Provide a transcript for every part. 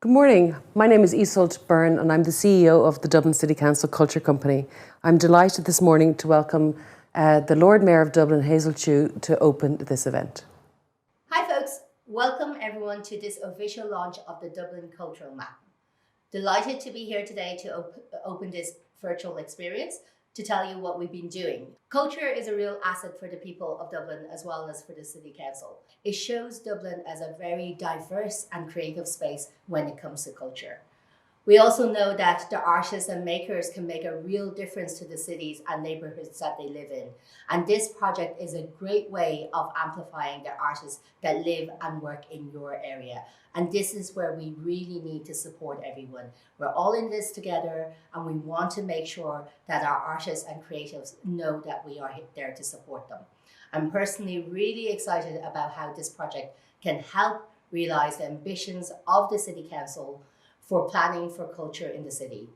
Good morning. My name is Iseult Byrne and I'm the CEO of the Dublin City Council Culture Company. I'm delighted this morning to welcome the Lord Mayor of Dublin, Hazel Chu, to open this event. Hi folks, welcome everyone to this official launch of the Dublin Cultural Map. Delighted to be here today to open this virtual experience to tell you what we've been doing. Culture is a real asset for the people of Dublin as well as for the City Council. It shows Dublin as a very diverse and creative space when it comes to culture. We also know that the artists and makers can make a real difference to the cities and neighbourhoods that they live in. And this project is a great way of amplifying the artists that live and work in your area. And this is where we really need to support everyone. We're all in this together and we want to make sure that our artists and creatives know that we are there to support them. I'm personally really excited about how this project can help realise the ambitions of the City Council for planning for culture in the city.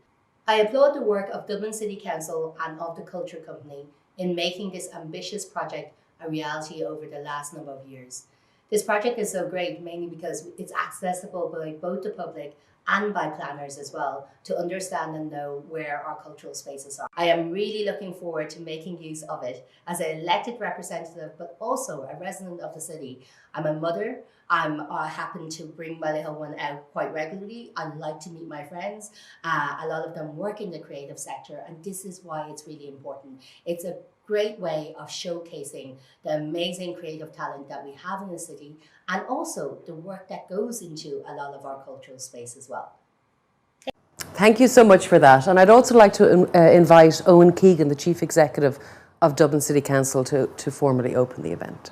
I applaud the work of Dublin City Council and of the Culture Company in making this ambitious project a reality over the last number of years. This project is so great mainly because it's accessible by both the public and by planners as well to understand and know where our cultural spaces are. I am really looking forward to making use of it as an elected representative, but also a resident of the city. I'm a mother. I happen to bring my little one out quite regularly. I like to meet my friends. A lot of them work in the creative sector, and this is why it's really important. It's a great way of showcasing the amazing creative talent that we have in the city and also the work that goes into a lot of our cultural space as well. Thank you so much for that. And I'd also like to invite Owen Keegan, the Chief Executive of Dublin City Council, to formally open the event.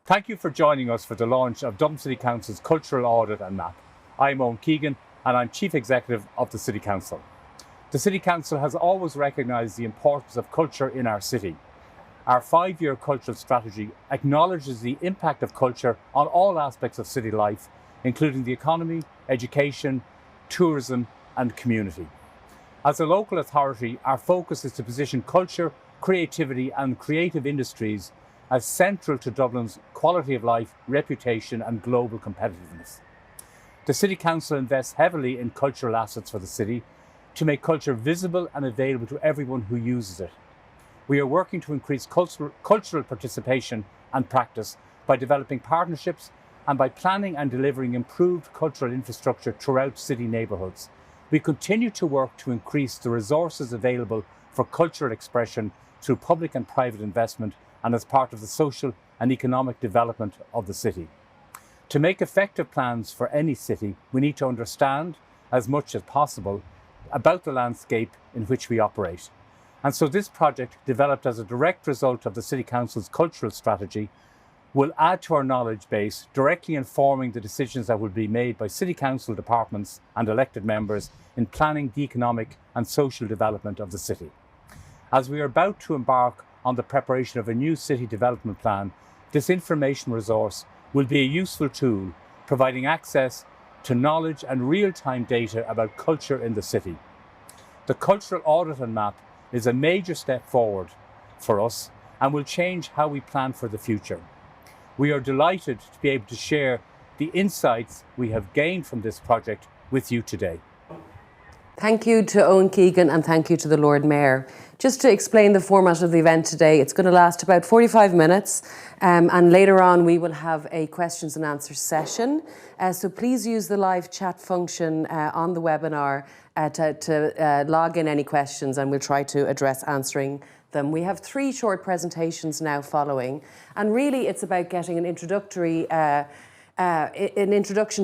Thank you for joining us for the launch of Dublin City Council's Cultural Audit and Map. I'm Owen Keegan and I'm Chief Executive of the City Council. The City Council has always recognised the importance of culture in our city. Our 5-year cultural strategy acknowledges the impact of culture on all aspects of city life, including the economy, education, tourism and community. As a local authority, our focus is to position culture, creativity and creative industries as central to Dublin's quality of life, reputation and global competitiveness. The City Council invests heavily in cultural assets for the city to make culture visible and available to everyone who uses it. We are working to increase cultural participation and practice by developing partnerships and by planning and delivering improved cultural infrastructure throughout city neighbourhoods. We continue to work to increase the resources available for cultural expression through public and private investment and as part of the social and economic development of the city. To make effective plans for any city, we need to understand as much as possible about the landscape in which we operate. And so this project, developed as a direct result of the City Council's cultural strategy, will add to our knowledge base, directly informing the decisions that will be made by City Council departments and elected members in planning the economic and social development of the city. As we are about to embark on the preparation of a new city development plan, this information resource will be a useful tool, providing access to knowledge and real-time data about culture in the city. The Cultural Audit and Map is a major step forward for us and will change how we plan for the future. We are delighted to be able to share the insights we have gained from this project with you today. Thank you to Owen Keegan and thank you to the Lord Mayor. Just to explain the format of the event today, it's going to last about 45 minutes and later on we will have a questions and answers session. So please use the live chat function on the webinar to log in any questions and we'll try to address answering them. We have 3 short presentations now following and really it's about getting an introduction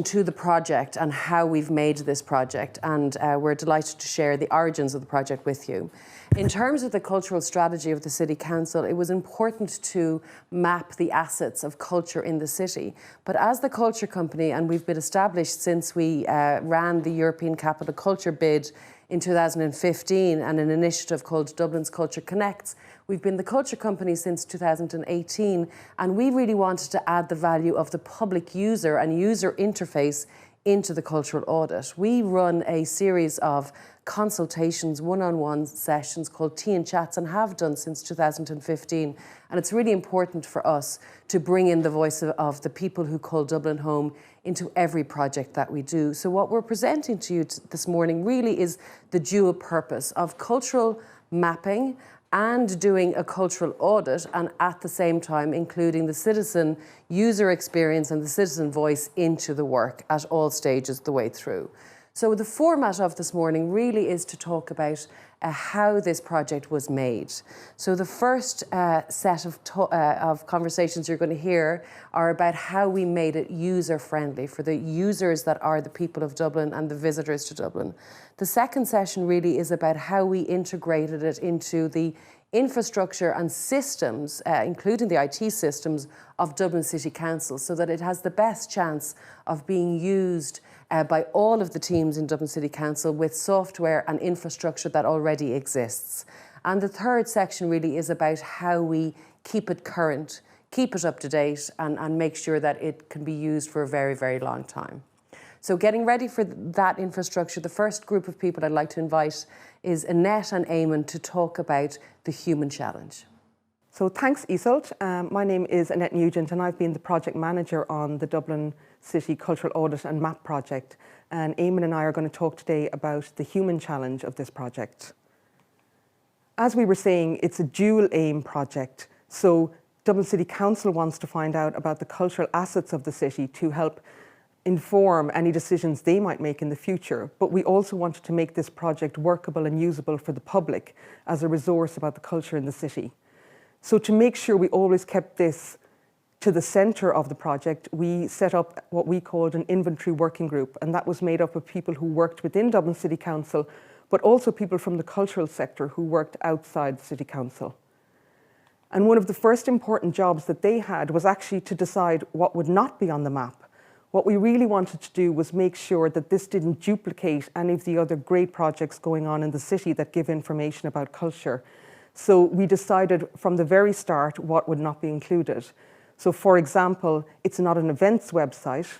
to the project and how we've made this project, and we're delighted to share the origins of the project with you. In terms of the cultural strategy of the City Council, it was important to map the assets of culture in the city. But as the Culture Company, and we've been established since we ran the European Capital Culture bid in 2015 and an initiative called Dublin's Culture Connects. We've been the Culture Company since 2018 and we really wanted to add the value of the public user and user interface into the cultural audit. We run a series of consultations, one-on-one sessions called Tea and Chats, and have done since 2015. And it's really important for us to bring in the voice of the people who call Dublin home into every project that we do. So what we're presenting to you this morning really is the dual purpose of cultural mapping and doing a cultural audit, and at the same time including the citizen user experience and the citizen voice into the work at all stages the way through. So the format of this morning really is to talk about how this project was made. So the first set of conversations you're going to hear are about how we made it user-friendly for the users that are the people of Dublin and the visitors to Dublin. The second session really is about how we integrated it into the infrastructure and systems, including the IT systems of Dublin City Council, so that it has the best chance of being used by all of the teams in Dublin City Council with software and infrastructure that already exists. And the third section really is about how we keep it current, keep it up to date, and make sure that it can be used for a very, very long time. So getting ready for that infrastructure, the first group of people I'd like to invite is Annette and Eamon to talk about the human challenge. So thanks, Iseult. My name is Annette Nugent, and I've been the project manager on the Dublin City Cultural Audit and Map project. And Eamon and I are going to talk today about the human challenge of this project. As we were saying, it's a dual aim project. So Dublin City Council wants to find out about the cultural assets of the city to help inform any decisions they might make in the future. But we also wanted to make this project workable and usable for the public as a resource about the culture in the city. So to make sure we always kept this to the centre of the project, we set up what we called an inventory working group, and that was made up of people who worked within Dublin City Council, but also people from the cultural sector who worked outside the City Council. And one of the first important jobs that they had was actually to decide what would not be on the map. What we really wanted to do was make sure that this didn't duplicate any of the other great projects going on in the city that give information about culture. So we decided from the very start what would not be included. So for example, it's not an events website,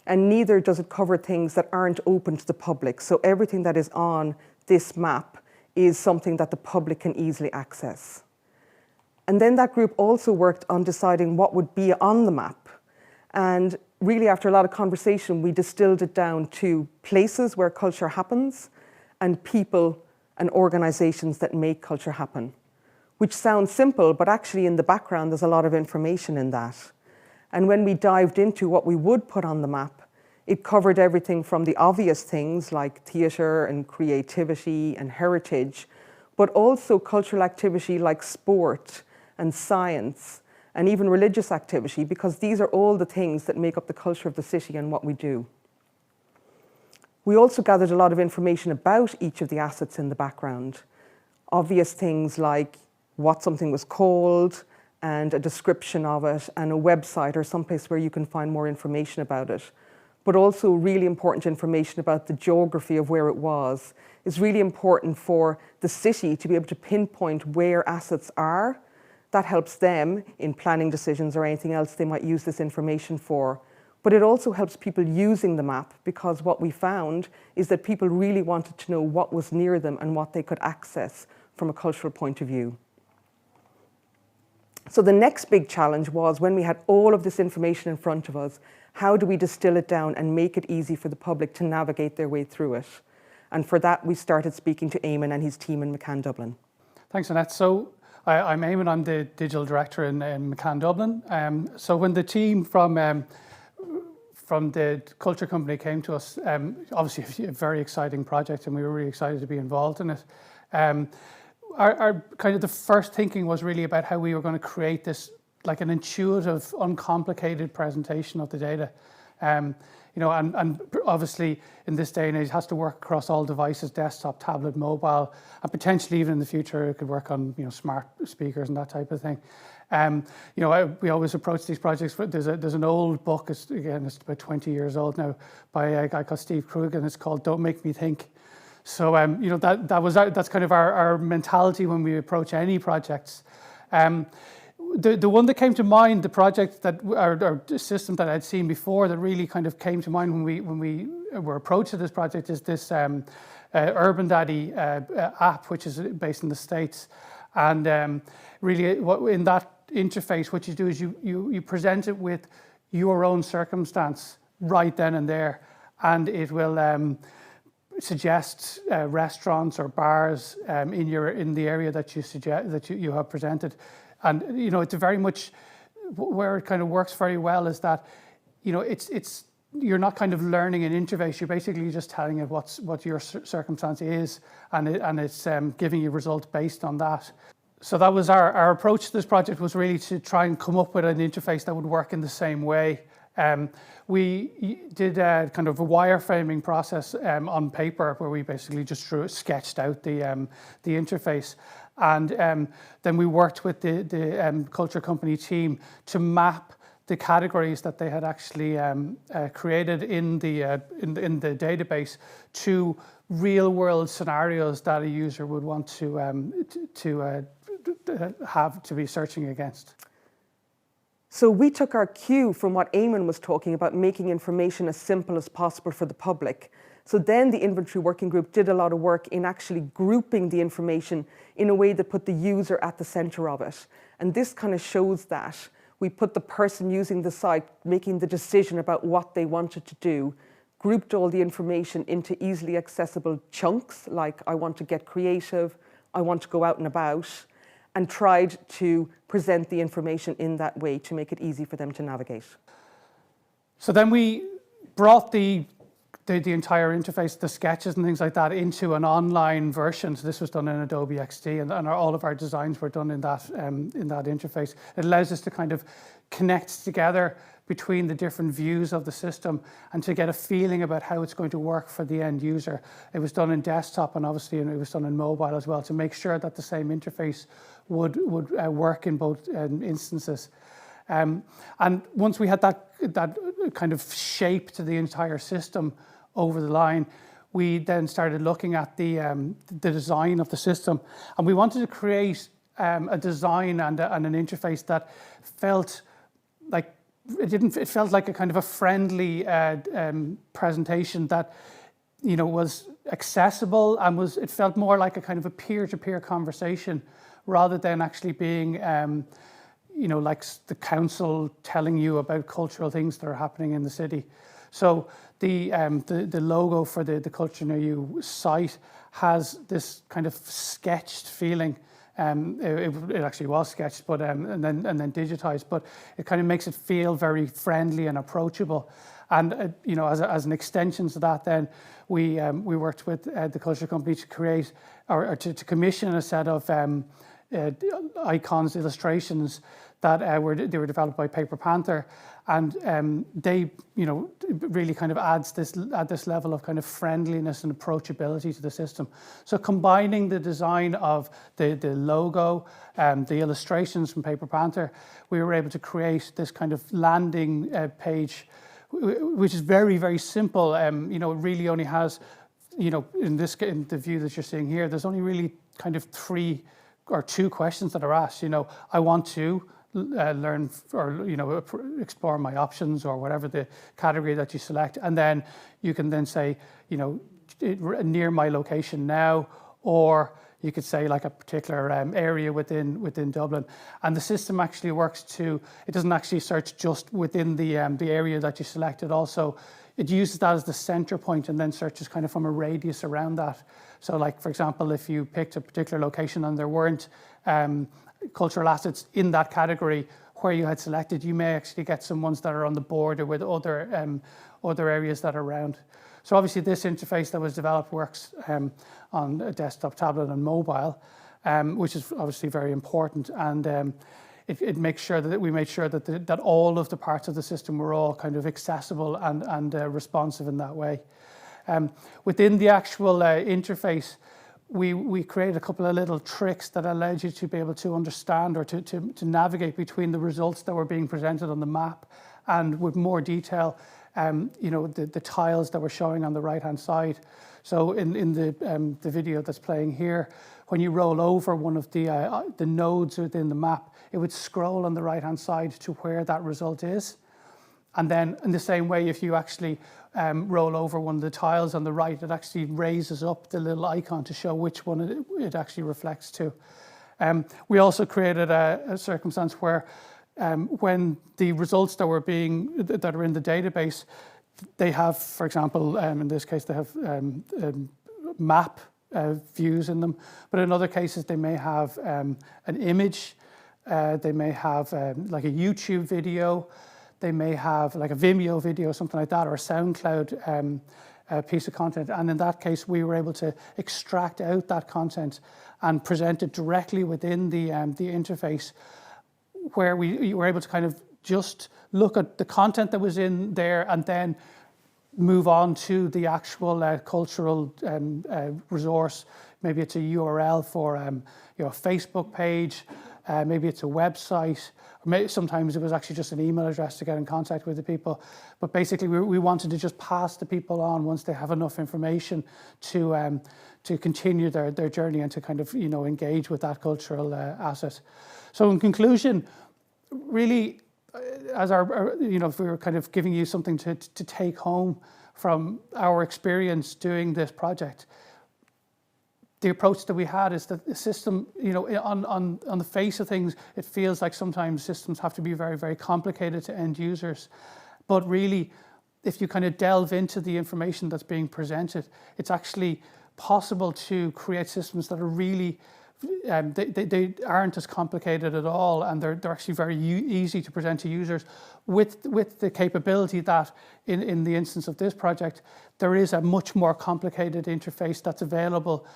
and neither does it cover things that aren't open to the public. So everything that is on this map is something that the public can easily access. And then that group also worked on deciding what would be on the map. And really, after a lot of conversation, we distilled it down to places where culture happens and people and organisations that make culture happen, which sounds simple, but actually in the background, there's a lot of information in that. And when we dived into what we would put on the map, it covered everything from the obvious things like theatre and creativity and heritage, but also cultural activity like sport and science, and even religious activity, because these are all the things that make up the culture of the city and what we do. We also gathered a lot of information about each of the assets in the background. Obvious things like what something was called, and a description of it, and a website or someplace where you can find more information about it. But also really important information about the geography of where it was. It's really important for the city to be able to pinpoint where assets are. That helps them in planning decisions or anything else they might use this information for. But it also helps people using the map, because what we found is that people really wanted to know what was near them and what they could access from a cultural point of view. So the next big challenge was, when we had all of this information in front of us, how do we distill it down and make it easy for the public to navigate their way through it? And for that, we started speaking to Eamon and his team in McCann Dublin. Thanks, Annette. So I'm Eamon, I'm the digital director in McCann Dublin. So when the team from the culture company came to us, obviously a very exciting project, and we were really excited to be involved in it. Our kind of the first thinking was really about how we were going to create this like an intuitive, uncomplicated presentation of the data. You know, and obviously in this day and age, it has to work across all devices: desktop, tablet, mobile, and potentially even in the future it could work on, you know, smart speakers and that type of thing. You know, we always approach these projects. There's an old book. It's about 20 years old now, by a guy called Steve Krug, and it's called "Don't Make Me Think." So you know, that's kind of our mentality when we approach any projects. the one that came to mind, the project that or the system that I'd seen before that really kind of came to mind when we were approached to this project is this Urban Daddy app, which is based in the States. And really, in that interface, what you do is you present it with your own circumstance right then and there, and it will suggest restaurants or bars in the area that you suggest that you have presented. And it's very much where it kind of works very well is that it's you're not kind of learning an interface. You're basically just telling it what your circumstance is, and it's giving you results based on that. So that was our approach to this project, was really to try and come up with an interface that would work in the same way. We did a kind of a wireframing process on paper where we basically just sketched out the interface. And then we worked with the culture company team to map the categories that they had actually created in the database to real world scenarios that a user would want to have to be searching against. So we took our cue from what Eamon was talking about, making information as simple as possible for the public. So then the inventory working group did a lot of work in actually grouping the information in a way that put the user at the center of it. And this kind of shows that we put the person using the site, making the decision about what they wanted to do, grouped all the information into easily accessible chunks, like I want to get creative, I want to go out and about, and tried to present the information in that way to make it easy for them to navigate. So then we brought the entire interface, the sketches and things like that, into an online version. So this was done in Adobe XD, and all of our designs were done in that interface. It allows us to kind of connect together between the different views of the system and to get a feeling about how it's going to work for the end user. It was done in desktop, and obviously it was done in mobile as well, to make sure that the same interface would work in both instances. And once we had that kind of shape to the entire system over the line, we then started looking at the design of the system, and we wanted to create a design and an interface that felt like it felt like a kind of a friendly presentation that was accessible, and it felt more like a kind of a peer-to-peer conversation rather than actually being like the council telling you about cultural things that are happening in the city. So the logo for the Culture Near You site has this kind of sketched feeling. It actually was sketched, but and then digitized. But it kind of makes it feel very friendly and approachable. And as an extension to that, then we worked with the culture company to create or to commission a set of icons, illustrations that were developed by Paper Panther, and they really kind of add this level of kind of friendliness and approachability to the system. So combining the design of the logo, the illustrations from Paper Panther, we were able to create this kind of landing page, which is very, very simple. It really only has, in the view that you're seeing here, there's only really kind of 3 or 2 questions that are asked. I want to learn or explore my options, or whatever the category that you select, and then you can then say near my location now, or you could say like a particular area within Dublin. And the system actually works it doesn't actually search just within the area that you select. It uses that as the center point and then searches kind of from a radius around that. So like, for example, if you picked a particular location and there weren't cultural assets in that category where you had selected, you may actually get some ones that are on the border with other areas that are around. So obviously this interface that was developed works on a desktop, tablet and mobile, which is obviously very important. And it makes sure that we made sure that all of the parts of the system were all kind of accessible and responsive in that way. Within the actual interface, we created a couple of little tricks that allowed you to be able to understand or to navigate between the results that were being presented on the map and with more detail the tiles that we're showing on the right-hand side. So in the video that's playing here, when you roll over one of the nodes within the map, it would scroll on the right-hand side to where that result is. And then in the same way, if you actually roll over one of the tiles on the right, it actually raises up the little icon to show which one it actually reflects to. We also created a circumstance where when the results that are in the database, they have, for example, in this case, they have map views in them, but in other cases they may have an image, they may have like a YouTube video, they may have like a Vimeo video, something like that, or a SoundCloud piece of content. And in that case, we were able to extract out that content and present it directly within the interface, where we were able to kind of just look at the content that was in there and then move on to the actual cultural resource. Maybe it's a URL for a Facebook page, maybe it's a website, or sometimes it was actually just an email address to get in contact with the people. But basically we wanted to just pass the people on once they have enough information to continue their journey and to kind of engage with that cultural asset. So in conclusion, really, as if we were kind of giving you something to take home from our experience doing this project, the approach that we had is that the system, on the face of things, it feels like sometimes systems have to be very, very complicated to end users. But really, if you kind of delve into the information that's being presented, it's actually possible to create systems that are really they aren't as complicated at all, and they're actually very easy to present to users with the capability that in the instance of this project, there is a much more complicated interface that's available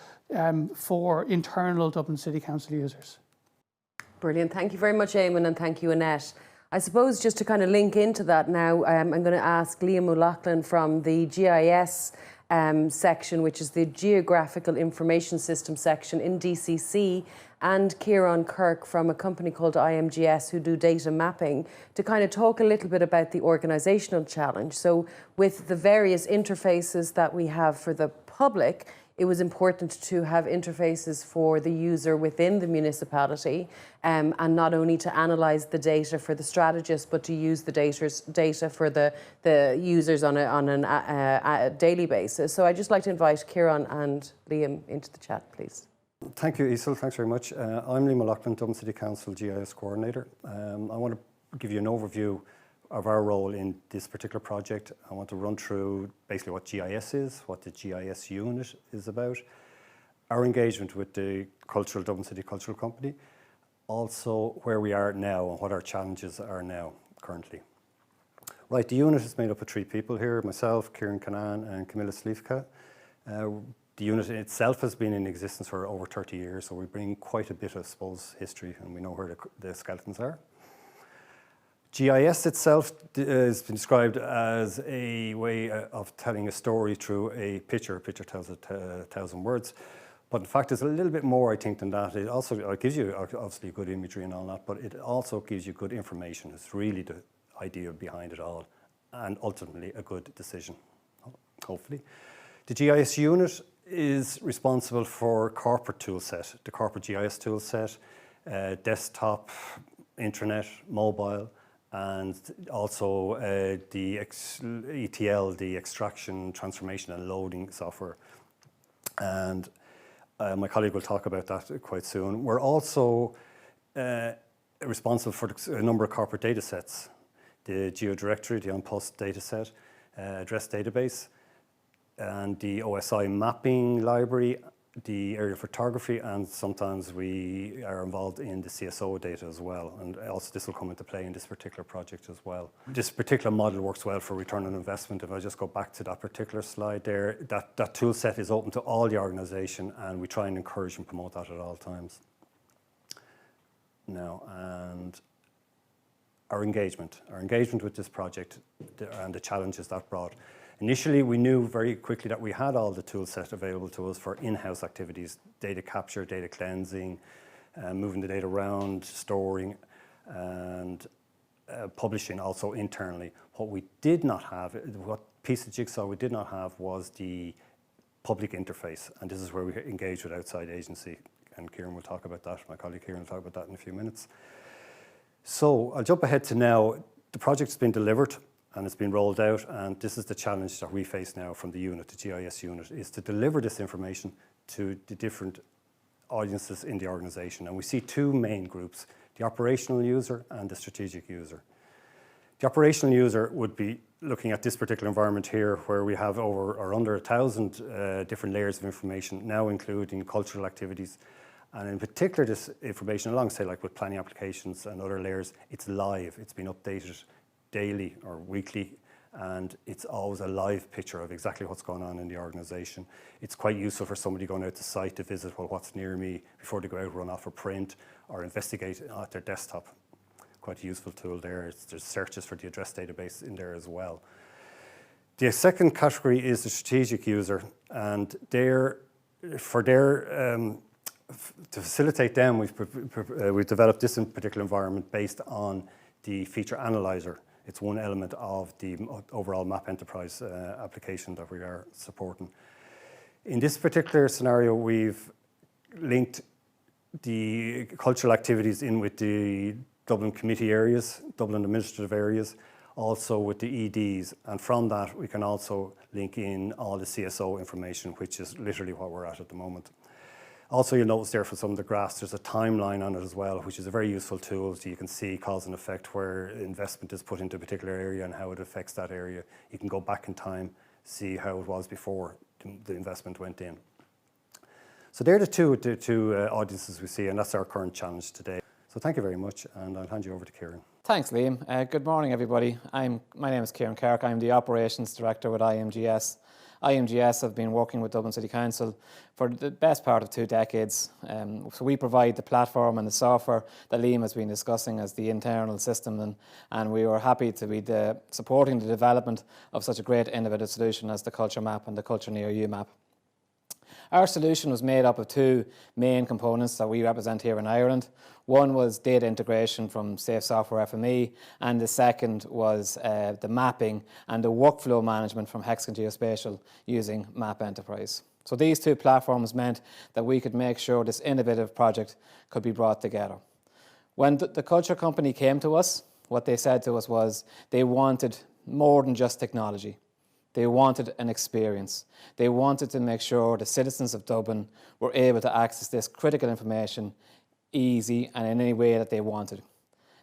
for internal Dublin City Council users. Brilliant. Thank you very much, Eamon, and thank you, Annette. I suppose just to kind of link into that now, I'm going to ask Liam O'Loughlin from the GIS section, which is the Geographical Information System section in DCC, and Kieran Kirk from a company called IMGS who do data mapping, to kind of talk a little bit about the organisational challenge. So with the various interfaces that we have for the public, it was important to have interfaces for the user within the municipality, and not only to analyse the data for the strategists, but to use the data for the users on a daily basis. So I'd just like to invite Kieran and Liam into the chat, please. Thank you, Isel. Thanks very much. I'm Liam O'Loughlin, Dublin City Council GIS Coordinator. I want to give you an overview of our role in this particular project. I want to run through basically what GIS is, what the GIS unit is about, our engagement with the Dublin City Cultural Company, also where we are now and what our challenges are now currently. Right, the unit is made up of 3 people here, myself, Kieran Canan and Camilla Slivka. The unit itself has been in existence for over 30 years, so we bring quite a bit of, I suppose, history, and we know where the skeletons are. GIS itself has been described as a way of telling a story through a picture. A picture tells 1,000 words. But in fact, it's a little bit more, I think, than that. It also gives you, obviously, good imagery and all that, but it also gives you good information. It's really the idea behind it all, and ultimately a good decision, hopefully. The GIS unit is responsible for corporate toolset, the corporate GIS toolset, desktop, intranet, mobile, and also the ETL, the extraction, transformation and loading software. And my colleague will talk about that quite soon. We're also responsible for a number of corporate data sets, the geodirectory, the on-post data set, address database, and the OSI mapping library, the area photography, and sometimes we are involved in the CSO data as well. And also this will come into play in this particular project as well. This particular model works well for return on investment. If I just go back to that particular slide there, that tool set is open to all the organisation, and we try and encourage and promote that at all times. Now, and our engagement with this project and the challenges that brought. Initially, we knew very quickly that we had all the tool set available to us for in-house activities, data capture, data cleansing, moving the data around, storing, and publishing also internally. What we did not have, what piece of jigsaw we did not have was the public interface, and this is where we engage with outside agency, and Kieran will talk about that, my colleague Kieran will talk about that in a few minutes. So I'll jump ahead to now. The project's been delivered and it's been rolled out, and this is the challenge that we face now from the unit, the GIS unit, is to deliver this information to the different audiences in the organisation. And we see two main groups, the operational user and the strategic user. The operational user would be looking at this particular environment here, where we have over or under 1,000 different layers of information, now including cultural activities. And in particular, this information, alongside like with planning applications and other layers, it's live. It's been updated daily or weekly, and it's always a live picture of exactly what's going on in the organisation. It's quite useful for somebody going out to site to visit, well, what's near me, before they go out, run off for print or investigate at their desktop. Quite a useful tool there. There's searches for the address database in there as well. The second category is the strategic user, and to facilitate them, we've developed this in particular environment based on the feature analyzer. It's one element of the overall Map Enterprise application that we are supporting. In this particular scenario, we've linked the cultural activities in with the Dublin committee areas, Dublin administrative areas, also with the EDs. And from that, we can also link in all the CSO information, which is literally what we're at the moment. Also, you'll notice there for some of the graphs, there's a timeline on it as well, which is a very useful tool. So you can see cause and effect, where investment is put into a particular area and how it affects that area. You can go back in time, see how it was before the investment went in. So they're the two audiences we see, and that's our current challenge today. So thank you very much, and I'll hand you over to Kieran. Thanks, Liam. Good morning, everybody. My name is Kieran Kirk. I'm the Operations Director with IMGS. IMGS have been working with Dublin City Council for the best part of 2 decades. So we provide the platform and the software that Liam has been discussing as the internal system, and we were happy to be supporting the development of such a great innovative solution as the Cultural Map and the Culture Near You map. Our solution was made up of 2 main components that we represent here in Ireland. One was data integration from Safe Software FME, and the second was the mapping and the workflow management from Hexagon Geospatial using Map Enterprise. So these 2 platforms meant that we could make sure this innovative project could be brought together. When the culture company came to us, what they said to us was they wanted more than just technology. They wanted an experience. They wanted to make sure the citizens of Dublin were able to access this critical information easy and in any way that they wanted.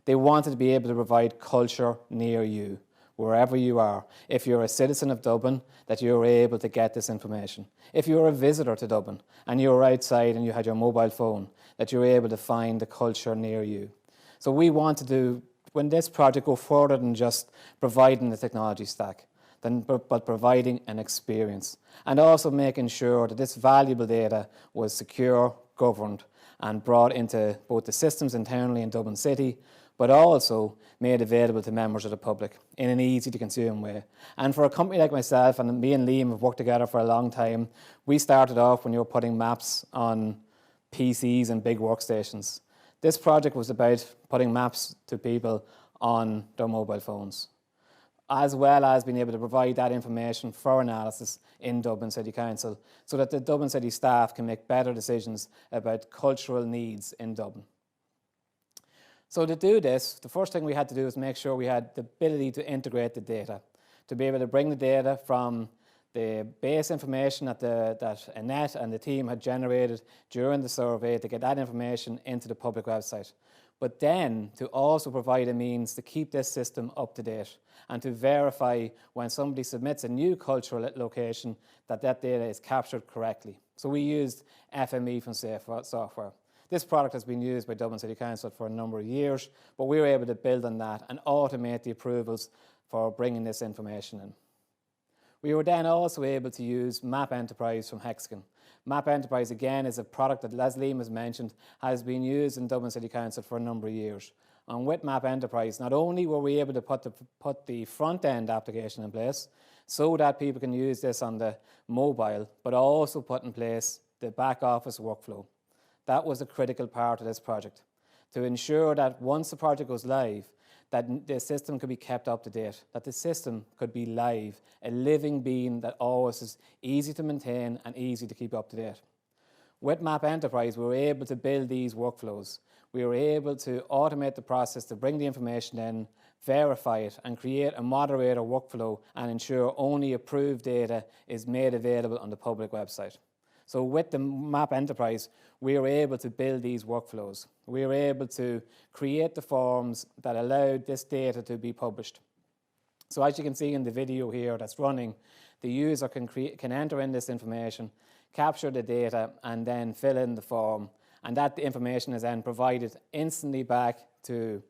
They wanted to be able to provide culture near you, wherever you are. If you're a citizen of Dublin, that you're able to get this information. If you're a visitor to Dublin and you're outside and you had your mobile phone, that you're able to find the culture near you. So we wanted to, when this project, go further than just providing the technology stack, but providing an experience, and also making sure that this valuable data was secure, governed, and brought into both the systems internally in Dublin City, but also made available to members of the public in an easy to consume way. And for a company like myself, and me and Liam have worked together for a long time, we started off when you were putting maps on PCs and big workstations. This project was about putting maps to people on their mobile phones, as well as being able to provide that information for analysis in Dublin City Council so that the Dublin City staff can make better decisions about cultural needs in Dublin. So to do this, the first thing we had to do was make sure we had the ability to integrate the data, to be able to bring the data from the base information that Annette and the team had generated during the survey, to get that information into the public website. But then to also provide a means to keep this system up to date and to verify when somebody submits a new cultural location that data is captured correctly. So we used FME from Safe Software. This product has been used by Dublin City Council for a number of years, but we were able to build on that and automate the approvals for bringing this information in. We were then also able to use Map Enterprise from Hexagon. Map Enterprise, again, is a product that, as Liam has mentioned, has been used in Dublin City Council for a number of years. And with Map Enterprise, not only were we able to put the front-end application in place so that people can use this on the mobile, but also put in place the back-office workflow. That was a critical part of this project, to ensure that once the project goes live, that the system could be kept up to date, that the system could be live, a living being that always is easy to maintain and easy to keep up to date. With Map Enterprise, we were able to build these workflows. We were able to automate the process to bring the information in, verify it, and create a moderator workflow and ensure only approved data is made available on the public website. So with the Map Enterprise, we were able to build these workflows. We were able to create the forms that allowed this data to be published. So as you can see in the video here that's running, the user can enter in this information, capture the data, and then fill in the form. And that information is then provided instantly back to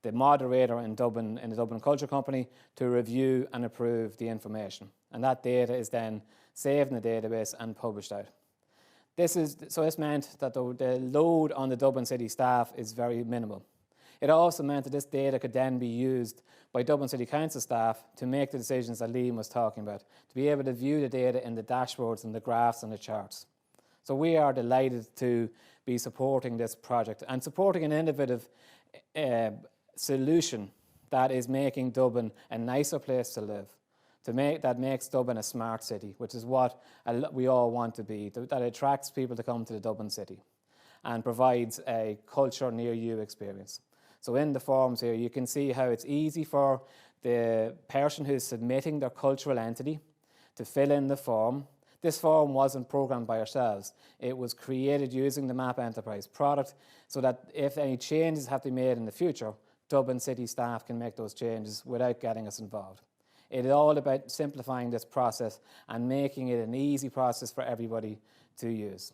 the moderator in Dublin, in the Dublin Culture Company, to review and approve the information. And that data is then saved in the database and published out. This meant that the load on the Dublin City staff is very minimal. It also meant that this data could then be used by Dublin City Council staff to make the decisions that Liam was talking about, to be able to view the data in the dashboards and the graphs and the charts. So we are delighted to be supporting this project and supporting an innovative solution that is making Dublin a nicer place to live, that makes Dublin a smart city, which is what we all want to be, that attracts people to come to the Dublin city and provides a culture near you experience. So in the forms here, you can see how it's easy for the person who's submitting their cultural entity to fill in the form. This form wasn't programmed by ourselves. It was created using the Map Enterprise product so that if any changes have to be made in the future, Dublin City staff can make those changes without getting us involved. It is all about simplifying this process and making it an easy process for everybody to use.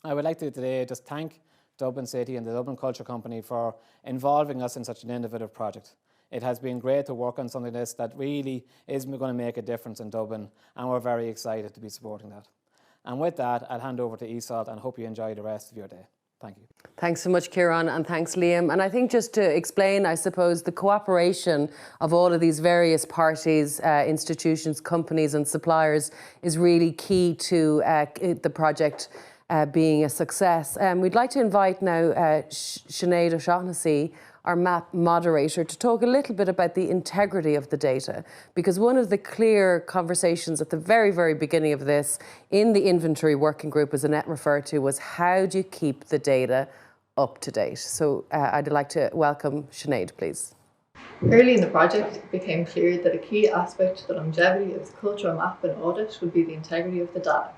I would like to today just thank Dublin City and the Dublin Culture Company for involving us in such an innovative project. It has been great to work on something like this that really is going to make a difference in Dublin, and we're very excited to be supporting that. And with that, I'll hand over to Iseult and hope you enjoy the rest of your day. Thank you. Thanks so much, Kieran, and thanks, Liam. And I think just to explain, I suppose, the cooperation of all of these various parties, institutions, companies and suppliers is really key to the project being a success. We'd like to invite now Sinead O'Shaughnessy, our MAP moderator, to talk a little bit about the integrity of the data, because one of the clear conversations at the very, very beginning of this in the inventory working group, as Annette referred to, was how do you keep the data up to date? So I'd like to welcome Sinead, please. Early in the project, it became clear that a key aspect to the longevity of the cultural map and audit would be the integrity of the data.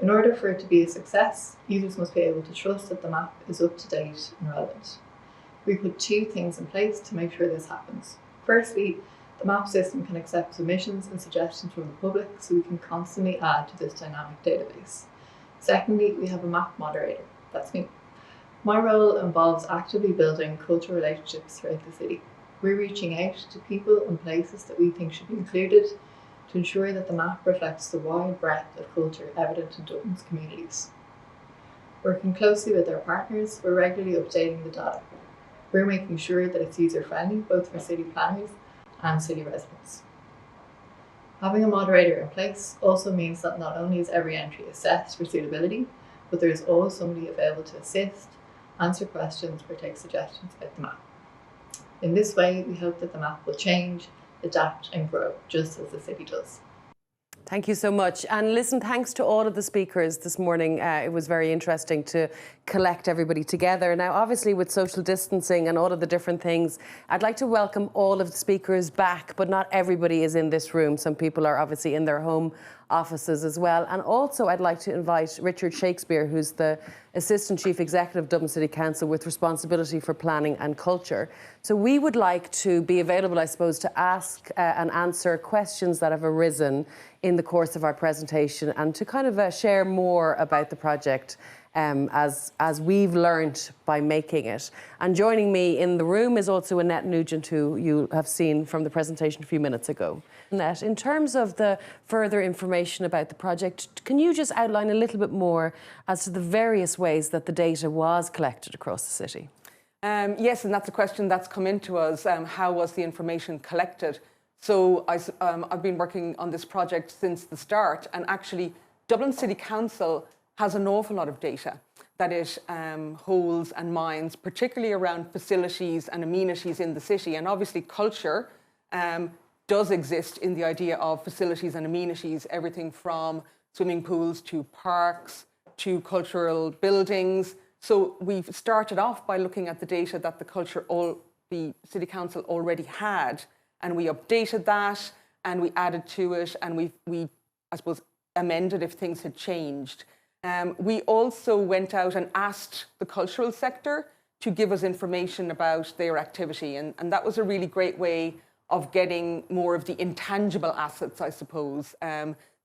In order for it to be a success, users must be able to trust that the map is up to date and relevant. We put two things in place to make sure this happens. Firstly, the map system can accept submissions and suggestions from the public, so we can constantly add to this dynamic database. Secondly, we have a map moderator. That's me. My role involves actively building cultural relationships throughout the city. We're reaching out to people and places that we think should be included to ensure that the map reflects the wide breadth of culture evident in Dublin's communities. Working closely with our partners, we're regularly updating the data. We're making sure that it's user-friendly, both for city planners and city residents. Having a moderator in place also means that not only is every entry assessed for suitability, but there's always somebody available to assist, answer questions, or take suggestions about the map. In this way, we hope that the map will change, adapt and grow, just as the city does. Thank you so much. And listen, thanks to all of the speakers this morning. It was very interesting to collect everybody together. Now, obviously, with social distancing and all of the different things, I'd like to welcome all of the speakers back, but not everybody is in this room. Some people are obviously in their home offices as well. And also, I'd like to invite Richard Shakespeare, who's the Assistant Chief Executive of Dublin City Council with responsibility for planning and culture. So we would like to be available, I suppose, to ask and answer questions that have arisen in the course of our presentation and to kind of share more about the project as we've learned by making it. And joining me in the room is also Annette Nugent, who you have seen from the presentation a few minutes ago. Annette, in terms of the further information about the project, can you just outline a little bit more as to the various ways that the data was collected across the city? Yes, and that's a question that's come into us. How was the information collected? So I've been working on this project since the start, and actually Dublin City Council has an awful lot of data that it holds and minds, particularly around facilities and amenities in the city. And obviously culture does exist in the idea of facilities and amenities, everything from swimming pools to parks to cultural buildings. So we've started off by looking at the data that the City Council already had, and we updated that and we added to it, and we I suppose amended if things had changed. We also went out and asked the cultural sector to give us information about their activity, and that was a really great way of getting more of the intangible assets, I suppose.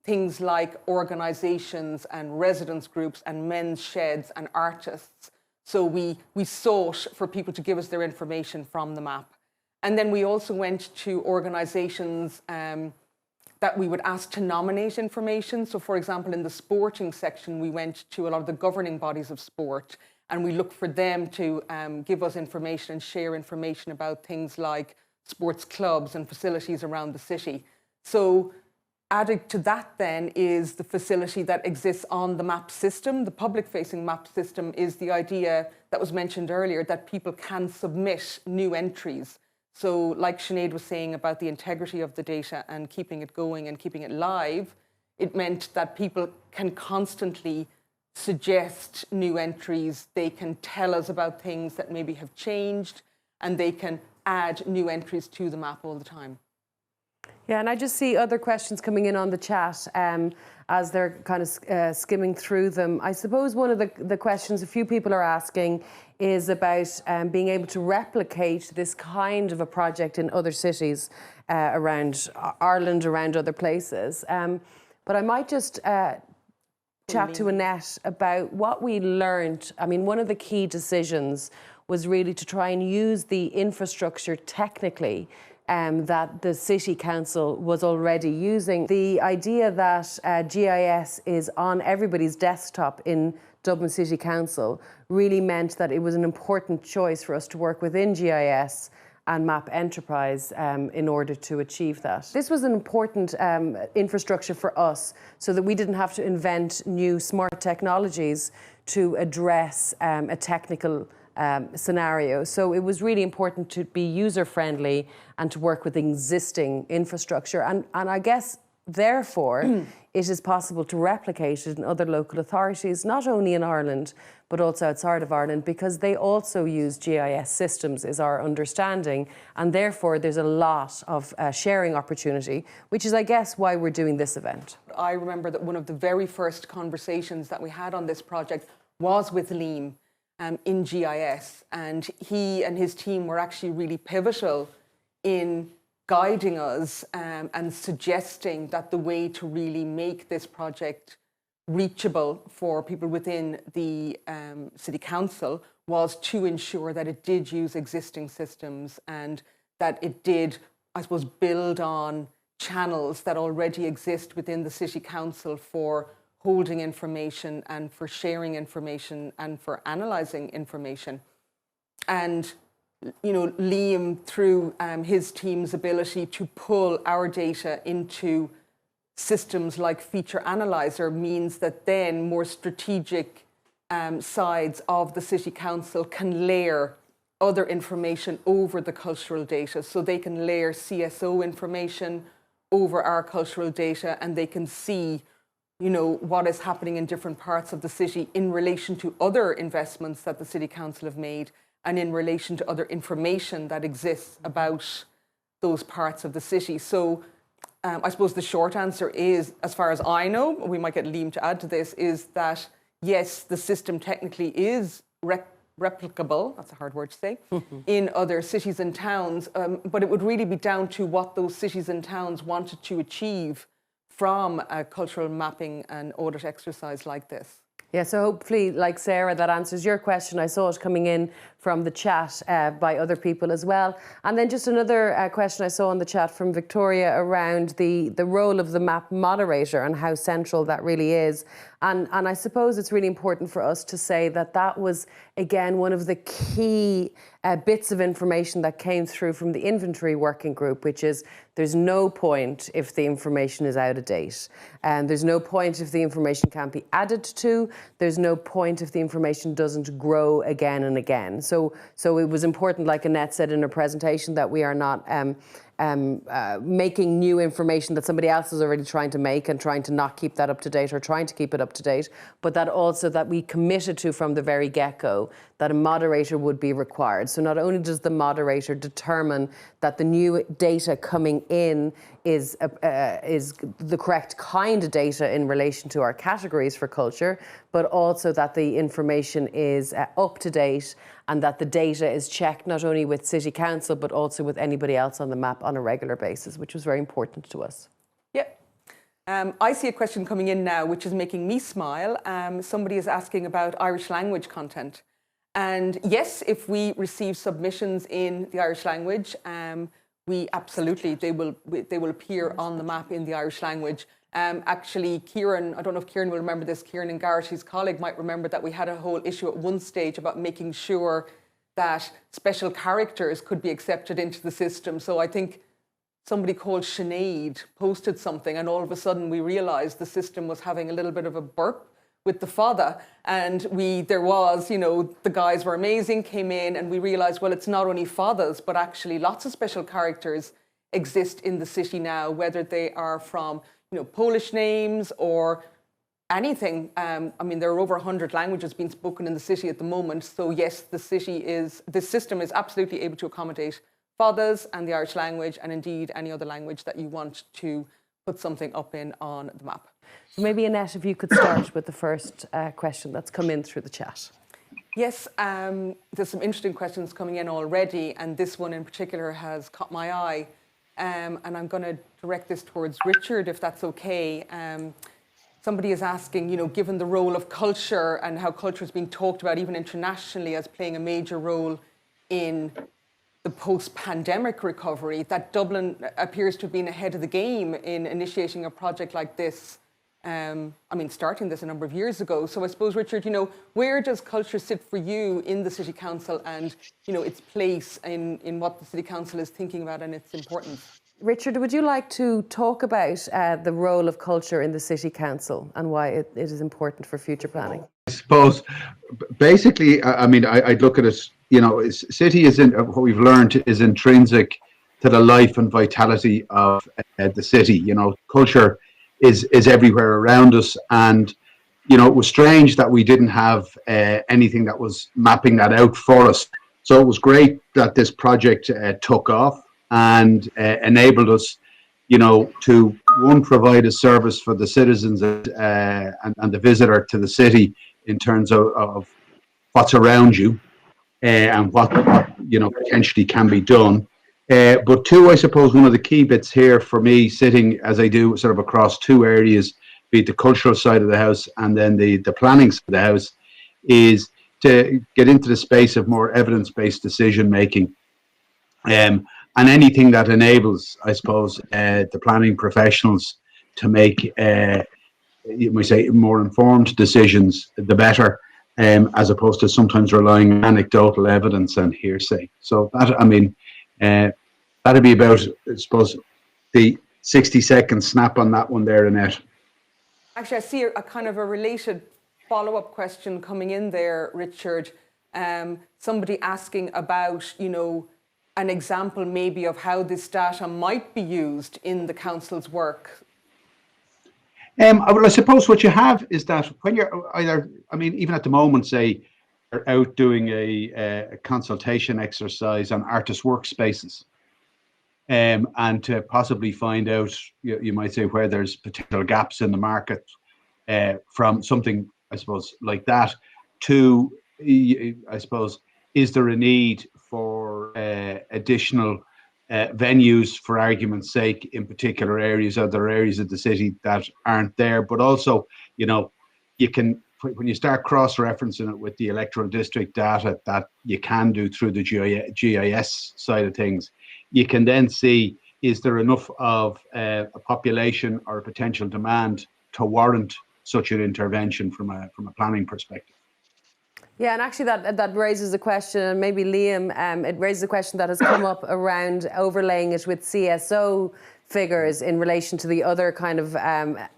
Things like organisations and residence groups and men's sheds and artists. So we sought for people to give us their information from the map. And then we also went to organisations that we would ask to nominate information. So for example, in the sporting section, we went to a lot of the governing bodies of sport, and we looked for them to give us information and share information about things like sports clubs and facilities around the city. So added to that then is the facility that exists on the map system. The public-facing map system is the idea that was mentioned earlier, that people can submit new entries. So like Sinead was saying about the integrity of the data and keeping it going and keeping it live, it meant that people can constantly suggest new entries. They can tell us about things that maybe have changed, and they can add new entries to the map all the time. Yeah, and I just see other questions coming in on the chat as they're kind of skimming through them. I suppose one of the questions a few people are asking is about being able to replicate this kind of a project in other cities around Ireland, around other places. But I might just chat to Annette about what we learned. I mean, one of the key decisions was really to try and use the infrastructure technically that the City Council was already using. The idea that GIS is on everybody's desktop in Dublin City Council really meant that it was an important choice for us to work within GIS and Map Enterprise in order to achieve that. This was an important infrastructure for us so that we didn't have to invent new smart technologies to address a technical scenario. So it was really important to be user-friendly and to work with existing infrastructure. And I guess, therefore, it is possible to replicate it in other local authorities, not only in Ireland, but also outside of Ireland, because they also use GIS systems, is our understanding. And therefore, there's a lot of sharing opportunity, which is, I guess, why we're doing this event. I remember that one of the very first conversations that we had on this project was with Liam in GIS, and he and his team were actually really pivotal in guiding us and suggesting that the way to really make this project reachable for people within the City Council was to ensure that it did use existing systems and that it did, I suppose, build on channels that already exist within the City Council for holding information and for sharing information and for analysing information. And, you know, Liam, through his team's ability to pull our data into systems like Feature Analyzer, means that then more strategic sides of the City Council can layer other information over the cultural data. So they can layer CSO information over our cultural data, and they can see, you know, what is happening in different parts of the city in relation to other investments that the City Council have made and in relation to other information that exists about those parts of the city. So I suppose the short answer is, as far as I know, we might get Liam to add to this, is that yes, the system technically is replicable, that's a hard word to say, in other cities and towns, but it would really be down to what those cities and towns wanted to achieve from a cultural mapping and audit exercise like this. Yeah, so hopefully, like Sarah, that answers your question. I saw it coming in from the chat by other people as well. And then just another question I saw in the chat from Victoria around the role of the map moderator and how central that really is. And I suppose it's really important for us to say that that was, again, one of the key bits of information that came through from the inventory working group, which is there's no point if the information is out of date. And there's no point if the information can't be added to. There's no point if the information doesn't grow again and again. So it was important, like Annette said in her presentation, that we are not making new information that somebody else is already trying to make and trying to not keep that up to date or trying to keep it up to date, but that also that we committed to from the very get-go that a moderator would be required. So not only does the moderator determine that the new data coming in is the correct kind of data in relation to our categories for culture, but also that the information is up to date and that the data is checked not only with City Council but also with anybody else on the map on a regular basis, which was very important to us. Yeah. I see a question coming in now which is making me smile. Somebody is asking about Irish language content. And yes, if we receive submissions in the Irish language, we absolutely, they will appear on the map in the Irish language. Actually, Kieran, I don't know if Kieran will remember this, Kieran and Garrett, his colleague, might remember that we had a whole issue at one stage about making sure that special characters could be accepted into the system. So I think somebody called Sinead posted something and all of a sudden we realised the system was having a little bit of a burp with the fada, and there was, the guys were amazing, came in, and we realised, well, it's not only fadas, but actually lots of special characters exist in the city now, whether they are from, Polish names or anything. There are over 100 languages being spoken in the city at the moment. So yes, the system is absolutely able to accommodate fadas and the Irish language, and indeed any other language that you want to put something up in on the map. So maybe Annette, if you could start with the first question that's come in through the chat. Yes, there's some interesting questions coming in already, and this one in particular has caught my eye. And I'm going to direct this towards Richard, if that's okay. Somebody is asking, given the role of culture and how culture is being talked about even internationally as playing a major role in the post-pandemic recovery, that Dublin appears to have been ahead of the game in initiating a project like this. Starting this a number of years ago. So I suppose, Richard, where does culture sit for you in the City Council and, its place in what the City Council is thinking about and its importance? Richard, would you like to talk about the role of culture in the City Council and why it is important for future planning? I suppose, basically, I'd look at it, city what we've learned is intrinsic to the life and vitality of the city. Culture is everywhere around us, and it was strange that we didn't have anything that was mapping that out for us. So it was great that this project took off and enabled us, to provide a service for the citizens and the visitor to the city in terms of what's around you and what potentially can be done. But two, I suppose one of the key bits here for me, sitting as I do sort of across two areas, be it the cultural side of the house and then the planning side of the house, is to get into the space of more evidence-based decision making, and anything that enables, I suppose, the planning professionals to make, you might say, more informed decisions, the better, as opposed to sometimes relying on anecdotal evidence and hearsay. So that, that'd be about, I suppose, the 60-second snap on that one there, Annette. Actually, I see a kind of a related follow-up question coming in there, Richard. Somebody asking about, an example maybe of how this data might be used in the council's work. Well, I suppose what you have is that when you're either, even at the moment, say, you're out doing a consultation exercise on artist workspaces, and to possibly find out, you might say, where there's potential gaps in the market, from something, I suppose, like that, to, I suppose, is there a need for additional venues, for argument's sake, in particular areas? Are there areas of the city that aren't there? But also, you can when you start cross-referencing it with the electoral district data that you can do through the GIS side of things, you can then see, is there enough of a population or a potential demand to warrant such an intervention from a planning perspective? Yeah, and actually that raises a question, and maybe Liam, it raises a question that has come up around overlaying it with CSO figures in relation to the other kind of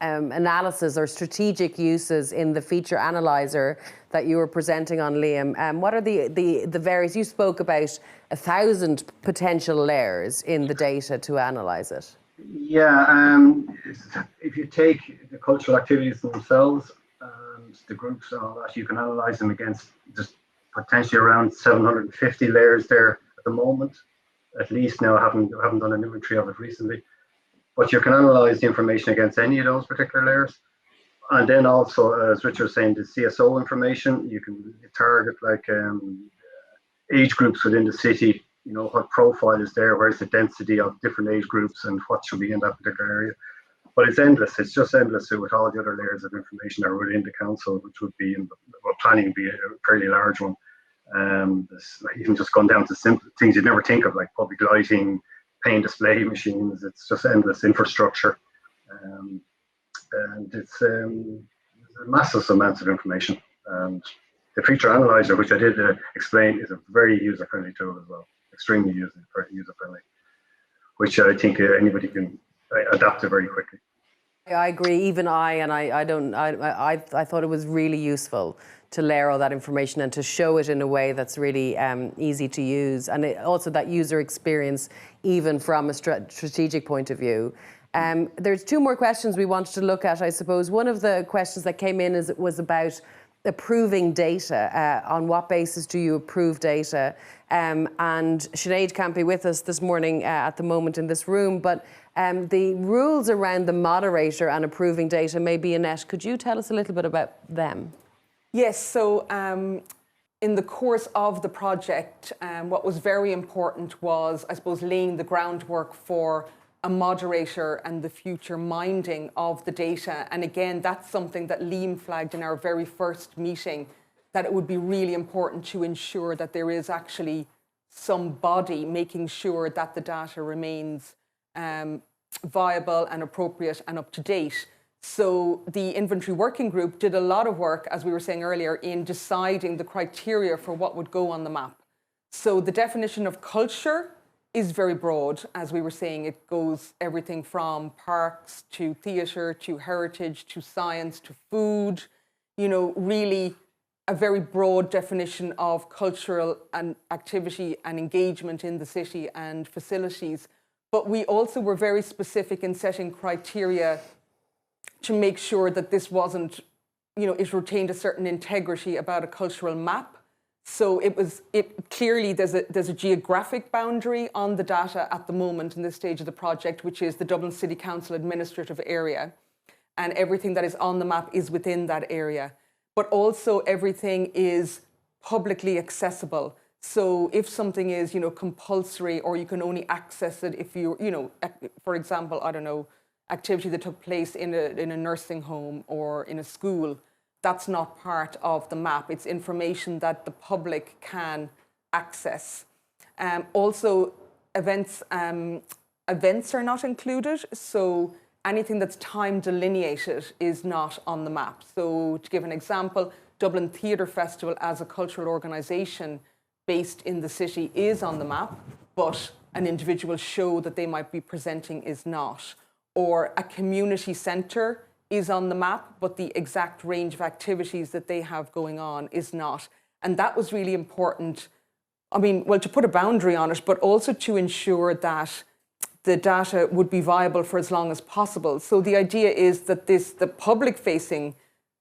analysis or strategic uses in the feature analyzer that you were presenting on, Liam. What are the various, you spoke about 1,000 potential layers in the data to analyse it. Yeah, if you take the cultural activities themselves and the groups and all that, you can analyse them against just potentially around 750 layers there at the moment. At least now, I haven't done an inventory of it recently. But you can analyse the information against any of those particular layers. And then also, as Richard was saying, the CSO information, you can target like age groups within the city, you know, what profile is there, where's the density of different age groups and what should be in that particular area. But it's endless, it's just endless with all the other layers of information that are within the council, which would be, planning would be a fairly large one. Even just gone down to simple things you'd never think of, like public lighting, paint display machines. It's just endless infrastructure, and it's massive amounts of information. And the feature analyzer, which I did explain, is a very user-friendly tool as well, extremely user-friendly, which I think anybody can adapt to very quickly. I agree. Even I thought it was really useful to layer all that information and to show it in a way that's really easy to use, and also that user experience, even from a strategic point of view. There's two more questions we wanted to look at, I suppose. One of the questions that came in was about approving data. On what basis do you approve data? And Sinead can't be with us this morning at the moment in this room, but the rules around the moderator and approving data, maybe Annette, could you tell us a little bit about them? Yes, so in the course of the project, what was very important was, I suppose, laying the groundwork for a moderator and the future minding of the data. And again, that's something that Liam flagged in our very first meeting, that it would be really important to ensure that there is actually some body making sure that the data remains viable and appropriate and up to date. So the inventory working group did a lot of work, as we were saying earlier, in deciding the criteria for what would go on the map. So the definition of culture is very broad. As we were saying, it goes everything from parks to theatre to heritage to science to food, you know, really a very broad definition of cultural and activity and engagement in the city and facilities. But we also were very specific in setting criteria to make sure that this wasn't, you know, it retained a certain integrity about a cultural map. So it clearly there's a geographic boundary on the data at the moment in this stage of the project, which is the Dublin City Council administrative area, and everything that is on the map is within that area. But also everything is publicly accessible. So if something is, you know, compulsory, or you can only access it if you know, for example, I don't know, activity that took place in a nursing home or in a school, that's not part of the map. It's information that the public can access. Also, events are not included. So anything that's time delineated is not on the map. So to give an example, Dublin Theatre Festival as a cultural organisation based in the city is on the map, but an individual show that they might be presenting is not. Or a community centre is on the map, but the exact range of activities that they have going on is not. And that was really important. I mean, well, to put a boundary on it, but also to ensure that the data would be viable for as long as possible. So the idea is that the public-facing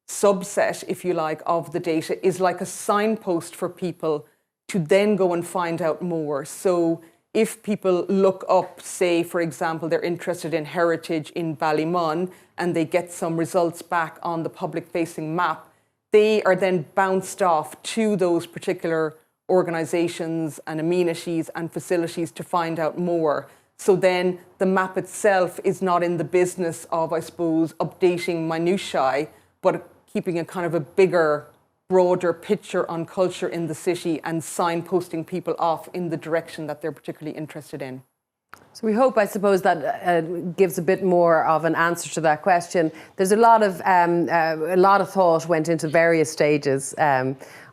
subset, if you like, of the data is like a signpost for people to then go and find out more. So if people look up, say, for example, they're interested in heritage in Ballymun and they get some results back on the public-facing map, they are then bounced off to those particular organisations and amenities and facilities to find out more. So then the map itself is not in the business of, I suppose, updating minutiae, but keeping a kind of a bigger, broader picture on culture in the city and signposting people off in the direction that they're particularly interested in. So we hope, I suppose, that gives a bit more of an answer to that question. There's a lot of thought went into various stages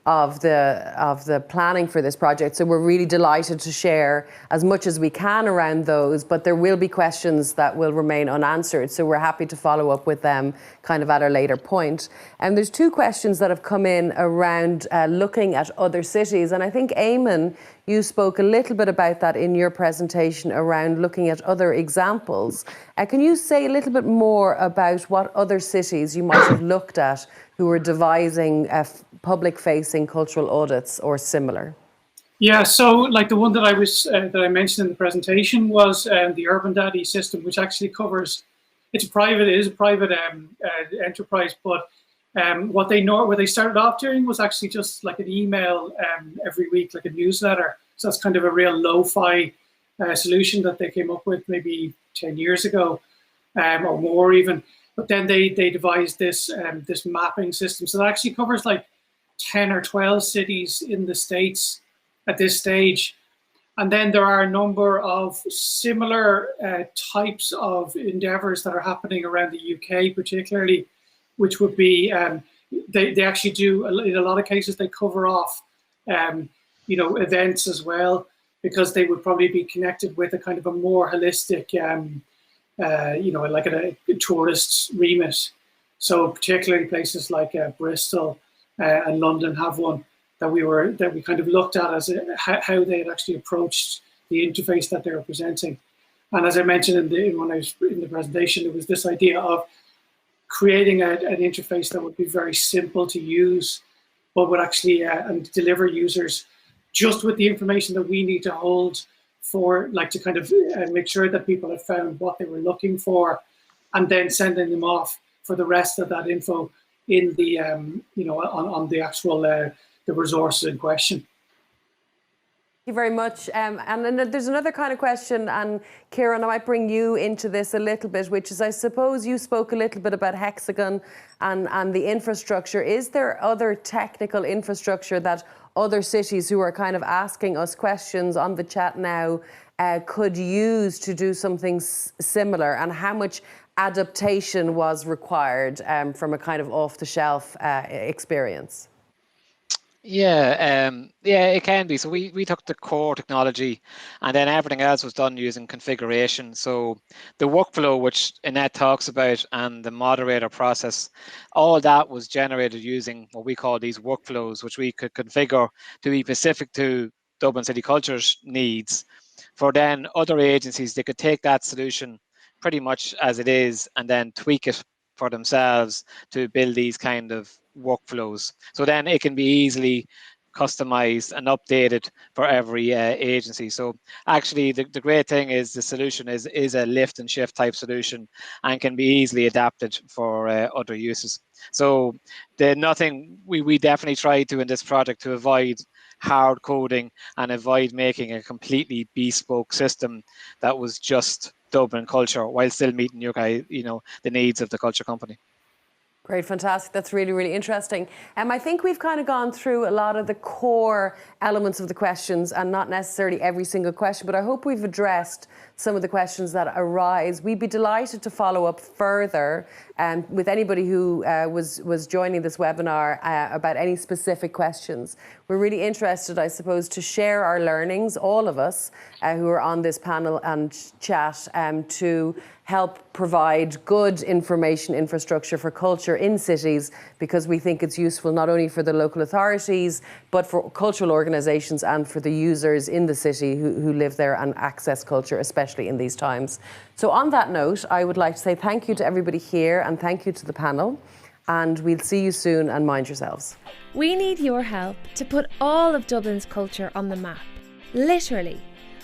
of the planning for this project. So we're really delighted to share as much as we can around those, but there will be questions that will remain unanswered. So we're happy to follow up with them kind of at a later point. And there's two questions that have come in around looking at other cities. And I think, Eamon, you spoke a little bit about that in your presentation around looking at other examples. Can you say a little bit more about what other cities you might have looked at who were devising public-facing cultural audits or similar? Yeah, so like the one that I mentioned in the presentation was the Urban Daddy system, which actually covers. It is a private enterprise, but what they started off doing was actually just like an email every week, like a newsletter. So that's kind of a real lo-fi solution that they came up with maybe 10 years ago or more even. But then they devised this mapping system. So that actually covers like 10 or 12 cities in the States at this stage. And then there are a number of similar types of endeavors that are happening around the UK, particularly, which would be, they actually do, in a lot of cases, they cover off, events as well, because they would probably be connected with a kind of a more holistic, like a tourist's remit. So particularly places like Bristol and London have one that we kind of looked at as how they had actually approached the interface that they were presenting. And as I mentioned when I was in the presentation, it was this idea of creating an interface that would be very simple to use, but would actually and deliver users just with the information that we need to hold for, like, to kind of make sure that people have found what they were looking for, and then sending them off for the rest of that info in the on the actual the resources in question. Thank you very much. And then there's another kind of question, and Kieran, I might bring you into this a little bit, which is, I suppose you spoke a little bit about Hexagon and the infrastructure. Is there other technical infrastructure that other cities who are kind of asking us questions on the chat now could use to do something similar, and how much adaptation was required from a kind of off-the-shelf experience? Yeah, it can be. So we took the core technology, and then everything else was done using configuration. So the workflow, which Annette talks about, and the moderator process, all that was generated using what we call these workflows, which we could configure to be specific to Dublin City Culture's needs. For then other agencies, they could take that solution pretty much as it is and then tweak it for themselves to build these kind of workflows. So then it can be easily customized and updated for every agency. So actually the great thing is the solution is a lift and shift type solution and can be easily adapted for other uses. So we definitely tried to in this project to avoid hard coding and avoid making a completely bespoke system that was just Dublin culture while still meeting the needs of the culture company. Great, fantastic. That's really, really interesting. I think we've kind of gone through a lot of the core elements of the questions, and not necessarily every single question, but I hope we've addressed some of the questions that arise. We'd be delighted to follow up further with anybody who was joining this webinar about any specific questions. We're really interested, I suppose, to share our learnings, all of us who are on this panel and chat, to help provide good information infrastructure for culture in cities, because we think it's useful not only for the local authorities, but for cultural organisations and for the users in the city who live there and access culture, especially in these times. So on that note, I would like to say thank you to everybody here and thank you to the panel, and we'll see you soon, and mind yourselves. We need your help to put all of Dublin's culture on the map, literally.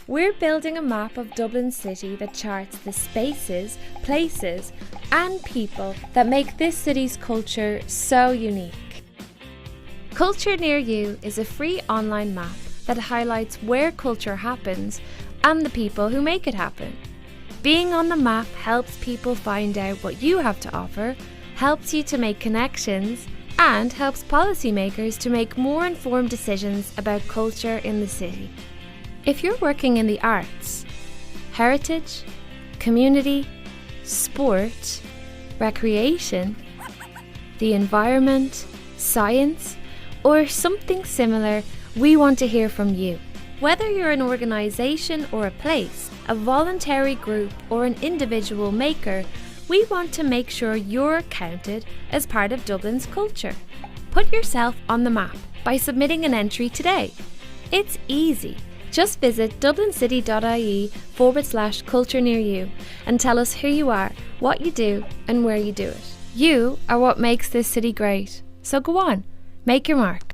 We're building a map of Dublin City that charts the spaces, places and people that make this city's culture so unique. Culture Near You is a free online map that highlights where culture happens and the people who make it happen. Being on the map helps people find out what you have to offer, helps you to make connections, and helps policymakers to make more informed decisions about culture in the city. If you're working in the arts, heritage, community, sport, recreation, the environment, science, or something similar, we want to hear from you. Whether you're an organisation or a place, a voluntary group or an individual maker, we want to make sure you're counted as part of Dublin's culture. Put yourself on the map by submitting an entry today. It's easy. Just visit dublincity.ie/culture near you and tell us who you are, what you do and where you do it. You are what makes this city great. So go on, make your mark.